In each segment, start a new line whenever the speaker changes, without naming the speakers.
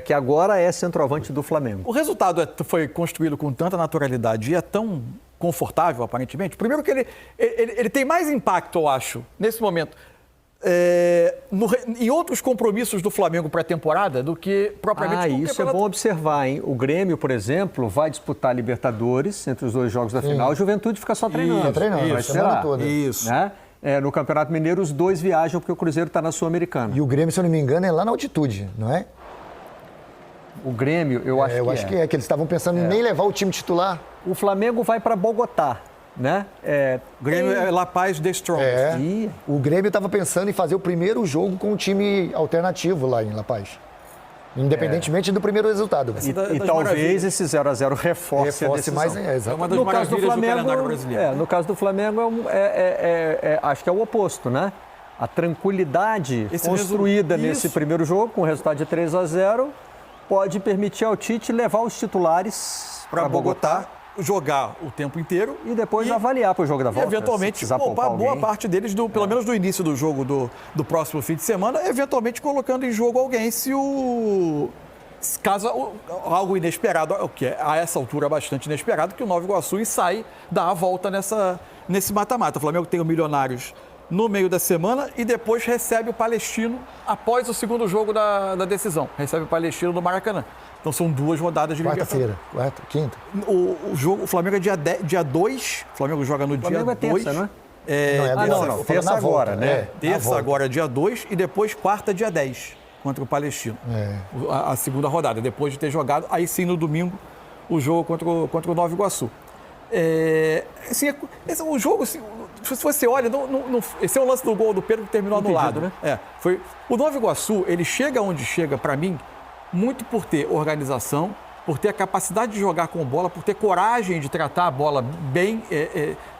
que agora é centroavante do Flamengo.
O resultado foi construído com tanta naturalidade e é tão confortável, aparentemente. Primeiro que ele tem mais impacto, eu acho, nesse momento, em outros compromissos do Flamengo pré-temporada do que propriamente no
isso é bom observar, hein? O Grêmio, por exemplo, vai disputar a Libertadores entre os 2 jogos da final. A Juventude fica só treinando.
Vai esperar.
Isso.
Né? No Campeonato Mineiro, os 2 viajam porque o Cruzeiro está na Sul-Americana.
E o Grêmio, se eu não me engano, é lá na altitude, não é?
O Grêmio, eu acho que
é. Que eles estavam pensando em nem levar o time titular.
O Flamengo vai para Bogotá, né?
O Grêmio é La Paz The Strongest.
O Grêmio estava pensando em fazer o primeiro jogo com um time alternativo lá em La Paz. Independentemente do primeiro resultado.
E talvez esse 0-0 reforce a decisão.
Mais,
é uma das maravilhas do calendário brasileiro.
No caso do Flamengo, acho que é o oposto, né? A tranquilidade construída nesse primeiro jogo, com o resultado de 3-0, pode permitir ao Tite levar os titulares
para Bogotá, jogar o tempo inteiro
e depois avaliar para o jogo da volta.
E eventualmente poupar boa parte deles, pelo menos do início do jogo do próximo fim de semana, eventualmente colocando em jogo alguém caso algo inesperado, o que é a essa altura bastante inesperado, que o Nova Iguaçu sai dar a volta nesse mata-mata. O Flamengo tem o Milionários no meio da semana e depois recebe o Palestino após o segundo jogo da decisão. Recebe o Palestino no Maracanã. Então são 2 rodadas de
Quarta-feira, quinta.
O Flamengo é dia 2, o Flamengo joga no dia 2. O Flamengo
é terça, não
é?
Não, terça agora, né?
Terça agora, dia 2 e depois quarta, dia 10, contra o Palestino. A segunda rodada, depois de ter jogado, aí sim no domingo, o jogo contra o Nova Iguaçu. O jogo, assim, se você olha, esse é o lance do gol do Pedro que terminou anulado, né? O Nova Iguaçu, ele chega onde chega, para mim, muito por ter organização, por ter a capacidade de jogar com bola, por ter coragem de tratar a bola bem,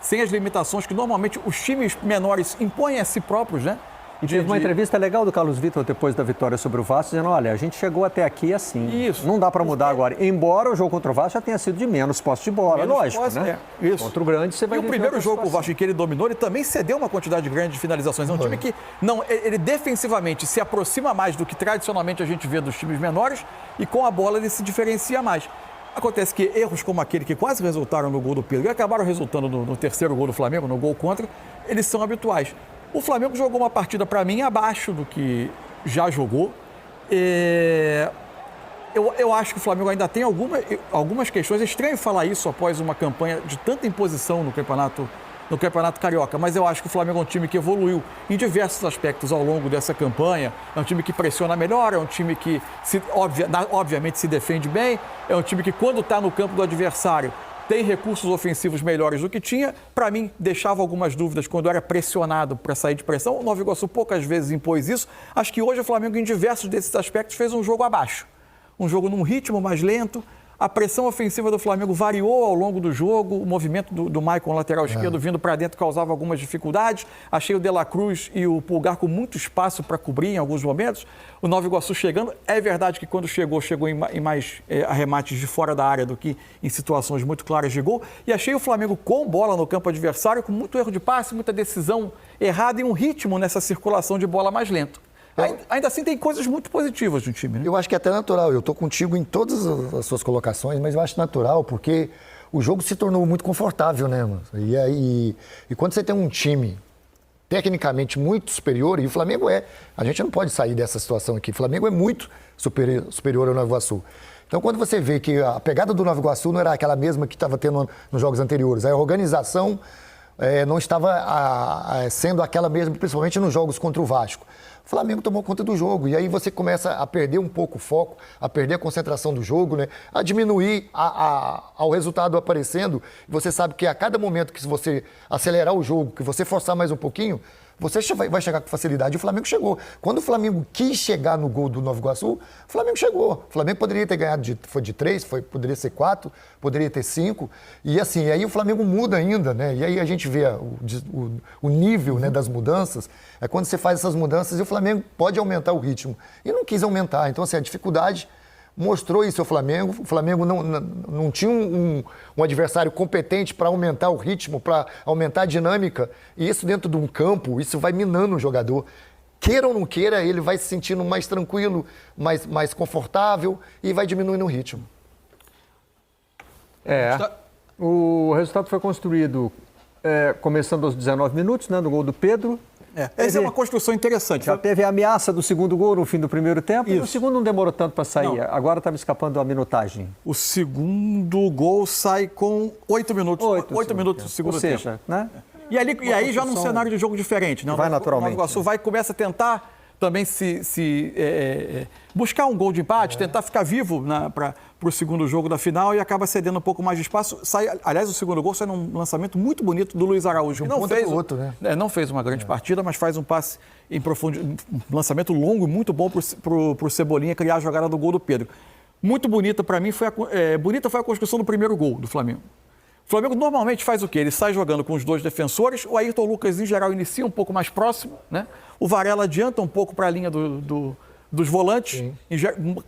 sem as limitações que normalmente os times menores impõem a si próprios, né?
E teve uma entrevista legal do Carlos Vitor depois da vitória sobre o Vasco, dizendo, olha, a gente chegou até aqui assim,
Isso.
Não dá para mudar agora. Embora o jogo contra o Vasco já tenha sido de menos posse de bola, lógico, né?
Isso.
Contra o grande você vai...
E o primeiro jogo com o Vasco que ele dominou, ele também cedeu uma quantidade grande de finalizações. É um time que, ele defensivamente se aproxima mais do que tradicionalmente a gente vê dos times menores e com a bola ele se diferencia mais. Acontece que erros como aquele que quase resultaram no gol do Pedro e acabaram resultando no terceiro gol do Flamengo, no gol contra, eles são habituais. O Flamengo jogou uma partida, para mim, abaixo do que já jogou. Eu acho que o Flamengo ainda tem algumas questões. É estranho falar isso após uma campanha de tanta imposição no Campeonato Carioca, mas eu acho que o Flamengo é um time que evoluiu em diversos aspectos ao longo dessa campanha. É um time que pressiona melhor, é um time que, obviamente, se defende bem, é um time que, quando está no campo do adversário, tem recursos ofensivos melhores do que tinha. Para mim, deixava algumas dúvidas quando era pressionado para sair de pressão. O Nova Iguaçu poucas vezes impôs isso. Acho que hoje o Flamengo, em diversos desses aspectos, fez um jogo abaixo. Um jogo num ritmo mais lento. A pressão ofensiva do Flamengo variou ao longo do jogo. O movimento do Maicon, lateral esquerdo, vindo para dentro, causava algumas dificuldades. Achei o De La Cruz e o Pulgar com muito espaço para cobrir em alguns momentos. O Nova Iguaçu chegando. É verdade que quando chegou em mais arremates de fora da área do que em situações muito claras de gol. E achei o Flamengo com bola no campo adversário, com muito erro de passe, muita decisão errada e um ritmo nessa circulação de bola mais lento. Ainda assim, tem coisas muito positivas do time, né?
Eu acho que é até natural. Eu estou contigo em todas as suas colocações, mas eu acho natural, porque o jogo se tornou muito confortável, né, mano? E quando você tem um time tecnicamente muito superior, e o Flamengo a gente não pode sair dessa situação aqui, o Flamengo é muito superior ao Nova Iguaçu. Então, quando você vê que a pegada do Nova Iguaçu não era aquela mesma que estava tendo nos jogos anteriores, a organização não estava sendo aquela mesma, principalmente nos jogos contra o Vasco. O Flamengo tomou conta do jogo e aí você começa a perder um pouco o foco, a perder a concentração do jogo, né? A diminuir ao resultado aparecendo. Você sabe que a cada momento que você acelerar o jogo, que você forçar mais um pouquinho, você vai chegar com facilidade. E o Flamengo chegou. Quando o Flamengo quis chegar no gol do Nova Iguaçu, o Flamengo chegou. O Flamengo poderia ter ganhado foi de 3, poderia ser 4, poderia ter 5. E assim, aí o Flamengo muda ainda, né? E aí a gente vê o nível, né, das mudanças. É quando você faz essas mudanças e o Flamengo pode aumentar o ritmo. E não quis aumentar. Então, assim, a dificuldade mostrou isso ao Flamengo. O Flamengo não tinha um adversário competente para aumentar o ritmo, para aumentar a dinâmica. E isso dentro de um campo, isso vai minando o jogador. queira ou não queira, ele vai se sentindo mais tranquilo, mais confortável e vai diminuindo o ritmo.
O resultado foi construído começando aos 19 minutos, né, no gol do Pedro.
Essa é uma construção interessante.
Já teve a ameaça do segundo gol no fim do primeiro tempo. E o segundo não demorou tanto para sair. Não. Agora estava escapando a minutagem.
O segundo gol sai com 8 minutos. 8 minutos do segundo tempo.
Ou seja, né?
E aí já num cenário de jogo diferente. Né?
Vai naturalmente.
O Nova Iguaçu vai começa a tentar também buscar um gol de empate, tentar ficar vivo para o segundo jogo da final e acaba cedendo um pouco mais de espaço. Aliás, o segundo gol sai num lançamento muito bonito do Luiz Araújo, que não fez uma grande partida, mas faz um passe em um lançamento longo e muito bom para o Cebolinha criar a jogada do gol do Pedro. Muito bonita para mim foi a construção do primeiro gol do Flamengo. O Flamengo normalmente faz o quê? Ele sai jogando com os dois defensores, o Ayrton Lucas, em geral, inicia um pouco mais próximo, né? O Varela adianta um pouco para a linha dos volantes,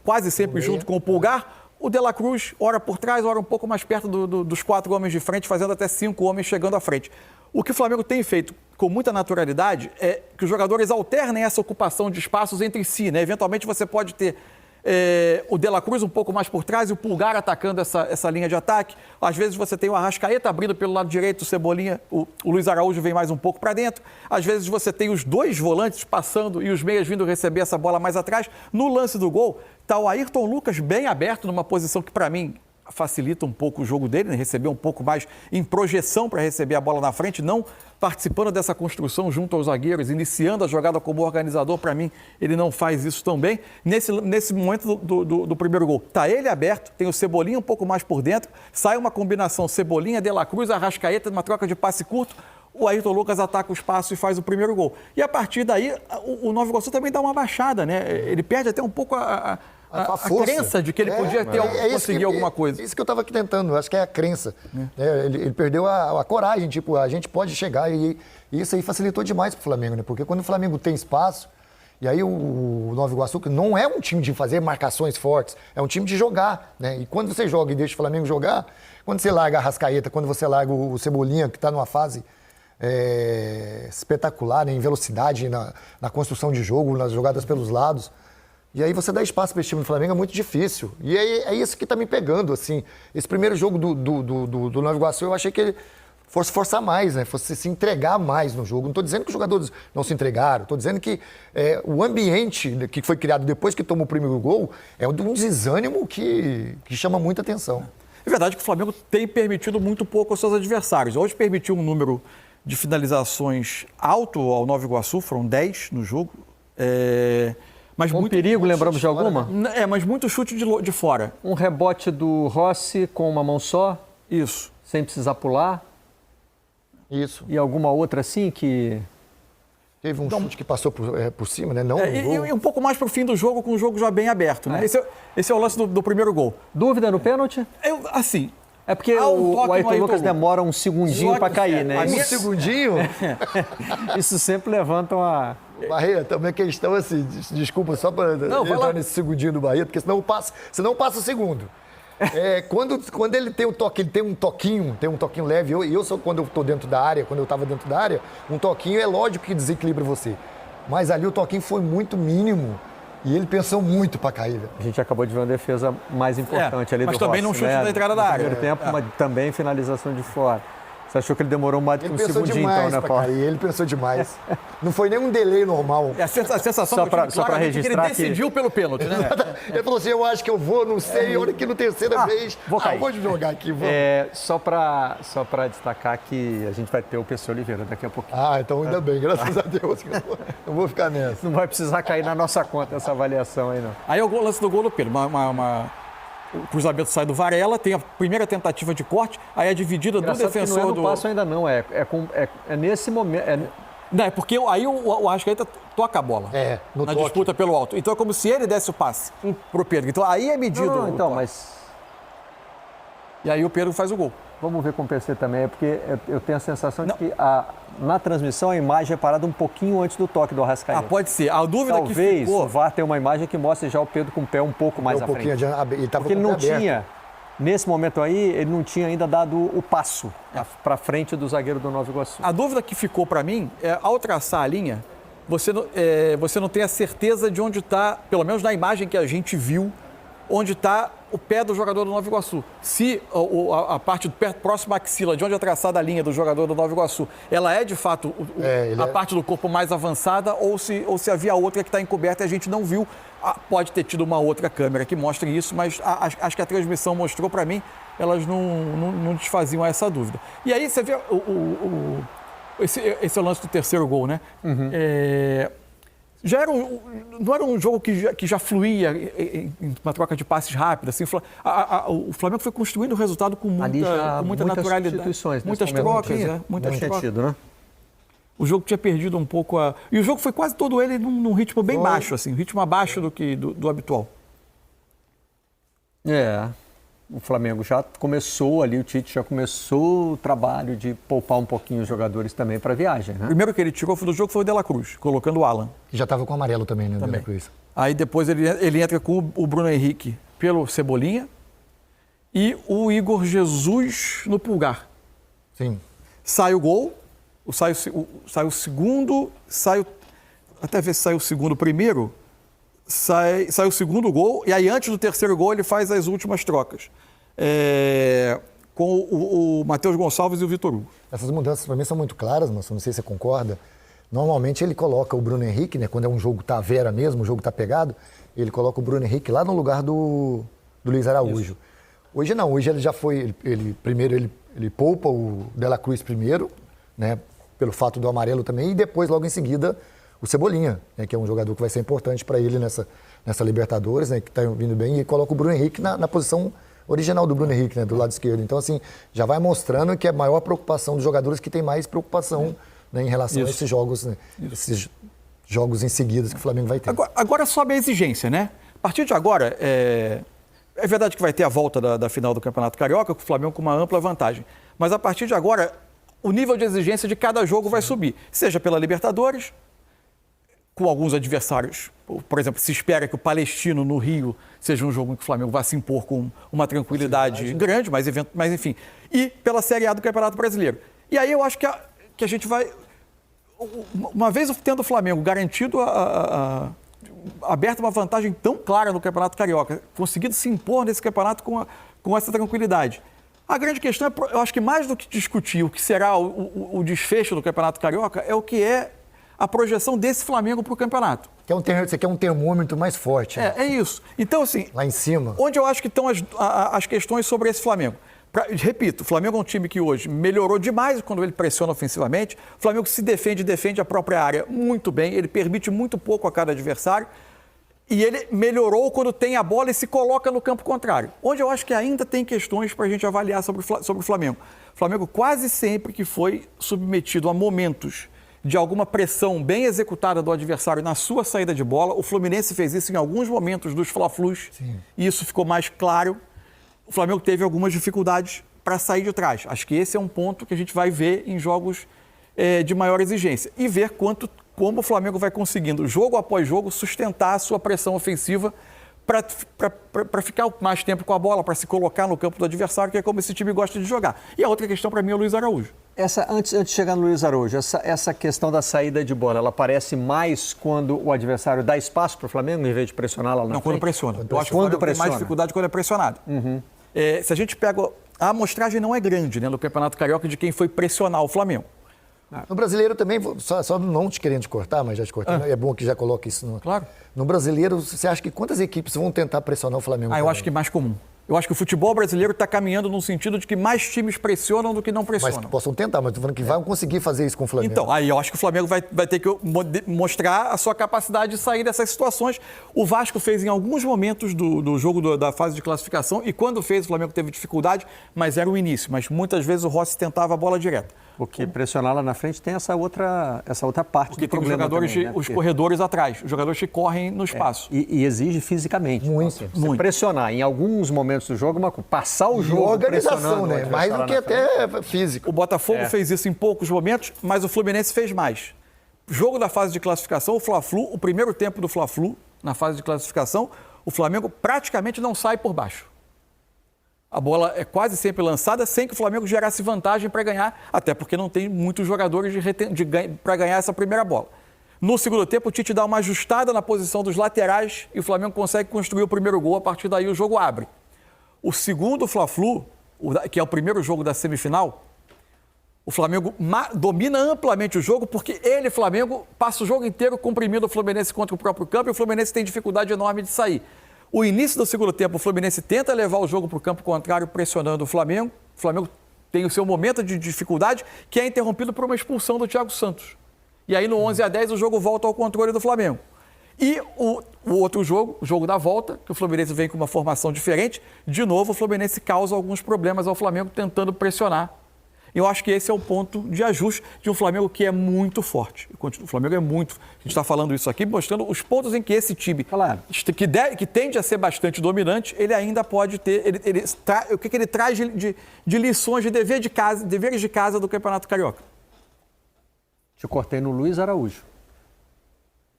quase sempre junto com o Pulgar. O De La Cruz, ora por trás, ora um pouco mais perto dos 4 homens de frente, fazendo até 5 homens chegando à frente. O que o Flamengo tem feito com muita naturalidade é que os jogadores alternem essa ocupação de espaços entre si, né? Eventualmente você pode ter o De La Cruz um pouco mais por trás e o Pulgar atacando essa linha de ataque. Às vezes você tem o Arrascaeta abrindo pelo lado direito, o Cebolinha, o Luiz Araújo vem mais um pouco para dentro. Às vezes você tem os dois volantes passando e os meias vindo receber essa bola mais atrás. No lance do gol, está o Ayrton Lucas bem aberto, numa posição que para mim facilita um pouco o jogo dele, né? Receber um pouco mais em projeção para receber a bola na frente, não participando dessa construção junto aos zagueiros, iniciando a jogada como organizador. Para mim, ele não faz isso tão bem. Nesse momento do primeiro gol, está ele aberto, tem o Cebolinha um pouco mais por dentro, sai uma combinação Cebolinha, De La Cruz, Arrascaeta, uma troca de passe curto, o Ayrton Lucas ataca o espaço e faz o primeiro gol. E a partir daí, o Nova Iguaçu também dá uma baixada, né? Ele perde até um pouco a crença de que ele podia conseguir alguma coisa.
É isso que eu estava aqui tentando, acho que é a crença. Ele perdeu a coragem, tipo, a gente pode chegar e isso aí facilitou demais para o Flamengo, né? Porque quando o Flamengo tem espaço, e aí o Nova Iguaçu não é um time de fazer marcações fortes, é um time de jogar, né? E quando você joga e deixa o Flamengo jogar, quando você larga a Arrascaeta, quando você larga o Cebolinha, que está numa fase espetacular, né? Em velocidade, na construção de jogo, nas jogadas pelos lados. E aí você dá espaço para esse time do Flamengo é muito difícil. E é isso que está me pegando, assim. Esse primeiro jogo do Nova Iguaçu, eu achei que ele fosse forçar mais, né? Fosse se entregar mais no jogo. Não estou dizendo que os jogadores não se entregaram, estou dizendo que o ambiente que foi criado depois que tomou o primeiro gol é um desânimo que chama muita atenção.
É verdade que o Flamengo tem permitido muito pouco aos seus adversários. Hoje permitiu um número de finalizações alto ao Nova Iguaçu, foram 10 no jogo. Mas
muito perigo, lembramos de alguma?
Mas muito chute de fora.
Um rebote do Rossi com uma mão só?
Isso.
Sem precisar pular?
Isso.
E alguma outra assim que...
Teve um chute que passou por cima, né? Não
e um pouco mais para o fim do jogo, com o jogo já bem aberto, né? Esse é o lance do primeiro gol.
Dúvida no pênalti? É porque o Ayrton Lucas demora um segundinho para cair, né?
Um segundinho?
Isso sempre levanta uma...
Barreto, a minha questão assim, desculpa só para entrar nesse segundinho do Barreto, porque senão passa o segundo. Quando ele tem o toque, ele tem um toquinho leve. Quando eu estou dentro da área, quando eu estava dentro da área, um toquinho é lógico que desequilibra você. Mas ali o toquinho foi muito mínimo e ele pensou muito para cair.
A gente acabou de ver uma defesa mais importante ali do Rossi,
mas também não chute na entrada da área.
No primeiro tempo, mas também finalização de fora. Você achou que ele demorou mais do que um segundinho, então, né, Paulo?
Ele pensou demais. Não foi nem um delay normal.
A sensação
só para registrar
que ele decidiu pelo pênalti, né?
Ele falou assim, eu acho que eu vou, não sei, olha que no terceira vez...
Vou cair.
Vou jogar aqui, vou.
Só para destacar que a gente vai ter o PC Oliveira daqui a pouquinho.
Então ainda bem, graças a Deus. Eu vou ficar nessa.
Não vai precisar cair na nossa conta essa avaliação aí, não.
Aí é o lance do gol do Pedro, o cruzamento sai do Varela, tem a primeira tentativa de corte, aí é dividida do defensor
não é no passo ainda não, é nesse momento...
Não, é porque aí o Arrascaeta toca a bola na disputa pelo alto. Então é como se ele desse o passe pro Pedro. Então aí é medido. E aí o Pedro faz o gol.
Vamos ver com o PC também, porque eu tenho a sensação de que na transmissão a imagem é parada um pouquinho antes do toque do Arrascaeta.
Pode ser. A dúvida
Talvez
que ficou...
o VAR tenha uma imagem que mostre já o Pedro com o pé um pouco mais à frente. Porque ele não tinha, nesse momento aí, ele não tinha ainda dado o passo para frente do zagueiro do Nova Iguaçu.
A dúvida que ficou para mim é, ao traçar a linha, você não tem a certeza de onde está, pelo menos na imagem que a gente viu, onde está o pé do jogador do Nova Iguaçu. Se a parte próxima à axila, de onde é traçada a linha do jogador do Nova Iguaçu, ela é de fato a parte do corpo mais avançada ou se havia outra que está encoberta e a gente não viu. Pode ter tido uma outra câmera que mostre isso, mas acho que a transmissão mostrou para mim, elas não desfaziam essa dúvida. E aí você vê esse é o lance do terceiro gol, né? Uhum. Não era um jogo que já fluía em uma troca de passes rápida. Assim, o Flamengo foi construindo o resultado com muita naturalidade. Muitas trocas, muitas trocas. Sentido, né? O jogo tinha perdido um pouco E o jogo foi quase todo ele num ritmo bem baixo, assim, um ritmo abaixo do habitual.
O Flamengo já começou ali, o Tite já começou o trabalho de poupar um pouquinho os jogadores também para a viagem, né?
O primeiro que ele tirou do jogo foi o De La Cruz, colocando o Alan.
Que já estava com o amarelo também, né, o De La Cruz.
Aí depois ele entra com o Bruno Henrique pelo Cebolinha e o Igor Jesus no Pulgar.
Sim.
Sai o gol, sai o segundo, até ver se sai o segundo primeiro, sai o segundo gol, e aí antes do terceiro gol ele faz as últimas trocas. Com o Matheus Gonçalves e o Vitor Hugo.
Essas mudanças para mim são muito claras, mas não sei se você concorda. Normalmente ele coloca o Bruno Henrique, né, quando é um jogo tá vera mesmo, o jogo tá pegado, ele coloca o Bruno Henrique lá no lugar do Luiz Araújo. Isso. Hoje não, hoje ele já foi, ele poupa o De La Cruz primeiro, né, pelo fato do amarelo também, e depois, logo em seguida, o Cebolinha, né, que é um jogador que vai ser importante para ele nessa Libertadores, né, que está vindo bem, e coloca o Bruno Henrique na posição original do Bruno Henrique, né, do lado esquerdo. Então, assim, já vai mostrando que é a maior preocupação dos jogadores que tem mais preocupação, né, em relação a esses jogos, né, esses jogos em seguida que o Flamengo vai ter.
Agora sobe a exigência, né? A partir de agora, é verdade que vai ter a volta da final do Campeonato Carioca, com o Flamengo com uma ampla vantagem. Mas a partir de agora, o nível de exigência de cada jogo vai subir. Seja pela Libertadores, com alguns adversários. Por exemplo, se espera que o Palestino no Rio seja um jogo em que o Flamengo vá se impor com uma grande, mas enfim. E pela Série A do Campeonato Brasileiro. E aí eu acho que a gente vai... Uma vez tendo o Flamengo garantido aberto uma vantagem tão clara no Campeonato Carioca, conseguido se impor nesse campeonato com essa tranquilidade. A grande questão eu acho que mais do que discutir o que será o desfecho do Campeonato Carioca, é o que é a projeção desse Flamengo para o campeonato.
Você quer um termômetro mais forte. Né?
É isso. Então, assim...
Lá em cima.
Onde eu acho que estão as questões sobre esse Flamengo. Repito, o Flamengo é um time que hoje melhorou demais quando ele pressiona ofensivamente. O Flamengo se defende a própria área muito bem. Ele permite muito pouco a cada adversário. E ele melhorou quando tem a bola e se coloca no campo contrário. Onde eu acho que ainda tem questões para a gente avaliar sobre o Flamengo. O Flamengo quase sempre que foi submetido a momentos de alguma pressão bem executada do adversário na sua saída de bola. O Fluminense fez isso em alguns momentos dos Fla-Flus. E isso ficou mais claro. O Flamengo teve algumas dificuldades para sair de trás. Acho que esse é um ponto que a gente vai ver em jogos de maior exigência. E ver como o Flamengo vai conseguindo, jogo após jogo, sustentar a sua pressão ofensiva para ficar mais tempo com a bola, para se colocar no campo do adversário, que é como esse time gosta de jogar. E a outra questão para mim é o Luiz Araújo.
Antes de chegar no Luiz Araújo, essa questão da saída de bola, ela aparece mais quando o adversário dá espaço para o Flamengo, em vez de pressionar lá na frente?
Não, quando pressiona. Eu acho que o Flamengo tem mais dificuldade quando é pressionado. Uhum. Se a gente pega... A amostragem não é grande, né, no Campeonato Carioca de quem foi pressionar o Flamengo.
No Brasileiro também, só não te querendo te cortar, mas já te cortando, é bom que já coloque isso.
Claro.
No Brasileiro, você acha que quantas equipes vão tentar pressionar o Flamengo?
Eu acho que mais comum. Eu acho que o futebol brasileiro está caminhando num sentido de que mais times pressionam do que não pressionam.
Mas possam tentar, mas estou falando que vão conseguir fazer isso com o Flamengo.
Então, aí eu acho que o Flamengo vai ter que mostrar a sua capacidade de sair dessas situações. O Vasco fez em alguns momentos do jogo da fase de classificação, e quando fez o Flamengo teve dificuldade, mas era o início. Mas muitas vezes o Rossi tentava a bola direta.
Porque pressionar lá na frente tem essa outra parte
porque
do problema.
Porque tem os jogadores, os corredores atrás, os jogadores que correm no espaço.
E exige fisicamente.
Muito.
Você pressionar em alguns momentos do jogo, passar o jogo
organização, né? Mais do que até físico.
O Botafogo fez isso em poucos momentos, mas o Fluminense fez mais. Jogo da fase de classificação, o Fla-Flu, o primeiro tempo do Fla-Flu, na fase de classificação, o Flamengo praticamente não sai por baixo. A bola é quase sempre lançada sem que o Flamengo gerasse vantagem para ganhar, até porque não tem muitos jogadores para ganhar essa primeira bola. No segundo tempo, o Tite dá uma ajustada na posição dos laterais e o Flamengo consegue construir o primeiro gol. A partir daí, o jogo abre. O segundo Fla-Flu, que é o primeiro jogo da semifinal, o Flamengo domina amplamente o jogo porque ele, Flamengo, passa o jogo inteiro comprimindo o Fluminense contra o próprio campo e o Fluminense tem dificuldade enorme de sair. O início do segundo tempo, o Fluminense tenta levar o jogo para o campo contrário, pressionando o Flamengo. O Flamengo tem o seu momento de dificuldade, que é interrompido por uma expulsão do Thiago Santos. E aí, no 11-10, o jogo volta ao controle do Flamengo. E o outro jogo, o jogo da volta, que o Fluminense vem com uma formação diferente, de novo o Fluminense causa alguns problemas ao Flamengo tentando pressionar. Eu acho que esse é o ponto de ajuste de um Flamengo que é muito forte. O Flamengo é muito... A gente está falando isso aqui, mostrando os pontos em que esse time, que tende a ser bastante dominante, ele ainda pode ter... o que ele traz de lições, de deveres de casa do Campeonato Carioca?
Te cortei no Luiz Araújo.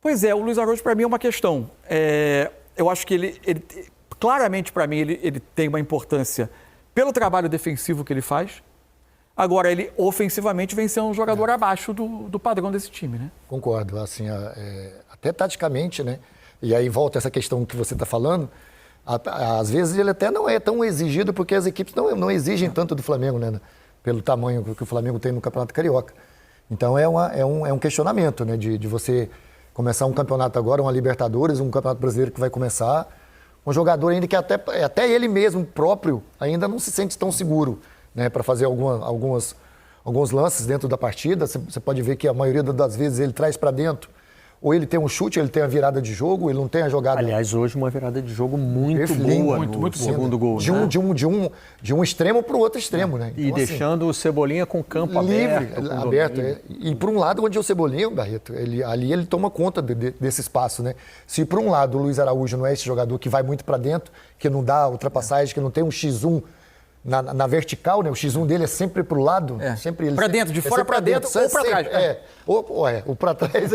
Pois é, o Luiz Araújo para mim é uma questão. Eu acho que ele claramente para mim, ele tem uma importância pelo trabalho defensivo que ele faz. Agora, ele ofensivamente vem sendo um jogador abaixo do padrão desse time, né?
Concordo, assim, até taticamente, né? E aí volta essa questão que você está falando, às vezes ele até não é tão exigido porque as equipes não exigem tanto do Flamengo, né? Pelo tamanho que o Flamengo tem no Campeonato Carioca. Então é um questionamento, né? De você começar um campeonato agora, uma Libertadores, um Campeonato Brasileiro que vai começar, um jogador ainda que até ele mesmo próprio ainda não se sente tão seguro, né, para fazer alguns lances dentro da partida. Você pode ver que a maioria das vezes ele traz para dentro, ou ele tem um chute, ele tem a virada de jogo, ele não tem a jogada...
Aliás, hoje uma virada de jogo muito boa no segundo gol.
De um extremo para o outro extremo, né?
Então, e deixando o Cebolinha com o campo
aberto. E por um lado, onde o Cebolinha, Barreto, ele toma conta desse espaço, né? Se por um lado o Luiz Araújo não é esse jogador que vai muito para dentro, que não dá ultrapassagem, que não tem um X1 na vertical, né? O X1 dele é sempre para o lado.
Para dentro, de fora para dentro ou para trás.
O para trás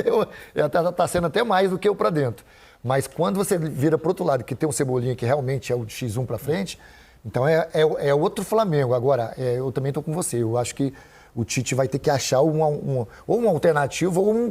está sendo até mais do que o para dentro. Mas quando você vira para o outro lado, que tem um Cebolinha que realmente é o X1 para frente, então é outro Flamengo. Agora, eu também estou com você. Eu acho que o Tite vai ter que achar ou uma alternativa ou